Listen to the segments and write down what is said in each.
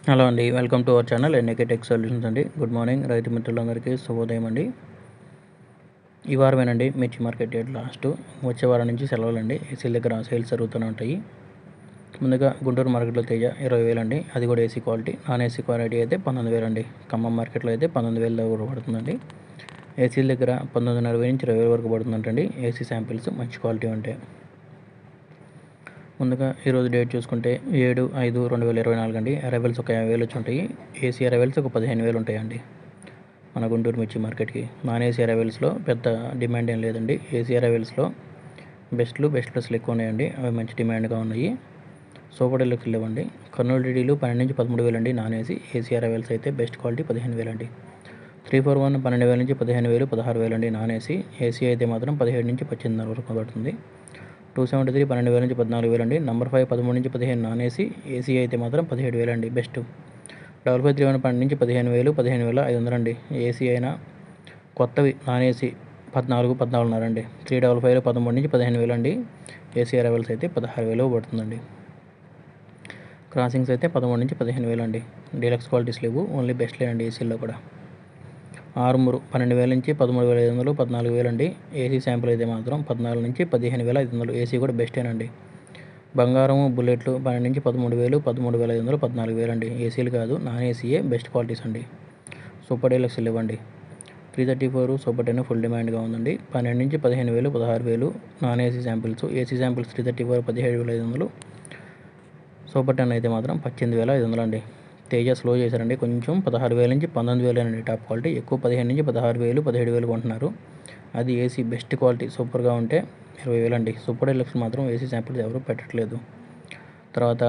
Hello అండి, welcome to our channel NAK tech solutions అండి. Good morning రైతు మిత్రులందరికీ శుభోదయం అండి. ఈ వారమేనండి మిర్చి మార్కెట్ డేట్ లాస్ట్. వచ్చే వారం నుంచి సెలవులండి. ఏసీల దగ్గర సేల్స్ జరుగుతూనే ఉంటాయి. ముందుగా గుంటూరు మార్కెట్లో తేజ 20,000 అండి, అది కూడా AC quality. Non AC quality అయితే 19,000 అండి. ఖమ్మం మార్కెట్లో అయితే 19,000 దాకా పడుతుందండి. ఏసీల దగ్గర 19,500 నుంచి 20,000 వరకు పడుతుందంటండి. ఏసీ శాంపిల్స్ మంచి క్వాలిటీ ఉంటాయి. ముందుగా ఈరోజు డేట్ చూసుకుంటే 7/5/2024 అండి. అరైవల్స్ ఒక 50,000 వచ్చి ఉంటాయి. ఏసీ అరైవల్స్ ఒక 15,000 ఉంటాయండి మన గుంటూరు మిర్చి మార్కెట్కి. నాన్ ఏసీ అరైవల్స్లో పెద్ద డిమాండ్ ఏం లేదండి. ఏసీ అరైవల్స్లో బెస్ట్ ప్లస్లు ఎక్కువ ఉన్నాయండి. అవి మంచి డిమాండ్గా ఉన్నాయి. సూపర్ డీలక్స్ లేవండి. కర్నూలు డీడీలు 12 నుంచి 13,000 అండి నాన్ ఏసీ. ఏసీ అరైవల్స్ అయితే బెస్ట్ క్వాలిటీ 15,000 అండి. 341 12,000 నుంచి 15,000 16,000 అండి నాన్ ఏసీ. ఏసీ అయితే మాత్రం 17 నుంచి 18,000 వరకు పడుతుంది. 273 12,000 నుంచి 14,000 అండి. నంబర్ 5 13 నుంచి 15 నాన్ ఏసీ. ఏసీ అయితే మాత్రం 17,000 అండి బెస్ట్. 5531 12 నుంచి 15,000 15,500 అండి. ఏసీ అయినా కొత్తవి నాన్ ఏసీ 14,500 అండి. 355 13 నుంచి 15,000 అండి. ఏసీ అరైవల్స్ అయితే 16,000 పడుతుందండి. క్రాసింగ్స్ అయితే 13 నుంచి 15,000 అండి. డీలక్స్ క్వాలిటీస్ లేవు, ఓన్లీ బెస్ట్లే అండి ఏసీల్లో కూడా. ఆరుమూరు 12,000 నుంచి 13,500 14,000 అండి. ఏసీ శాంపుల్ అయితే మాత్రం 14 నుంచి 15,500. ఏసీ కూడా బెస్టేనండి. బంగారం బుల్లెట్లు 12 నుంచి 13,000 13,500 14,000 అండి. ఏసీలు కాదు, నాన్ ఏసీయే బెస్ట్ క్వాలిటీస్ అండి. సూపర్ డీలక్స్ ఇవ్వండి. 334 సూపర్ 10 ఫుల్ డిమాండ్గా ఉందండి. 12 నుంచి 15,000 16,000 non AC samples. AC samples 334 17,500. Super 10 అయితే మాత్రం 18,500 అండి. తేజ స్లో చేశారండి కొంచెం. 16,000 నుంచి 19,000 అండి టాప్ క్వాలిటీ. ఎక్కువ 15 నుంచి 16,000 17,000 కొంటున్నారు. అది ఏసీ బెస్ట్ క్వాలిటీ. సూపర్గా ఉంటే 20,000 అండి. సూపర్ డీలక్స్ మాత్రం ఏసీ శాంపిల్స్ ఎవరు పెట్టట్లేదు. తర్వాత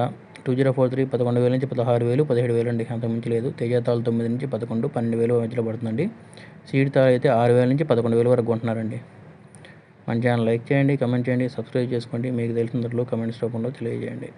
2043 11,000 నుంచి 16,000 17,000 అండి. అంతకుమించి లేదు. తేజ తాలు 9 నుంచి 11 12,000 మధ్యలో పడుతుందండి. సీడ్ తాలు అయితే 6,000 నుంచి 11,000 వరకు కొంటున్నారండి. మన ఛానల్ లైక్ చేయండి, కమెంట్ చేయండి, సబ్స్క్రైబ్ చేసుకోండి. మీకు తెలిసిన దాంట్లో కమెంట్స్ రూపంలో తెలియజేయండి.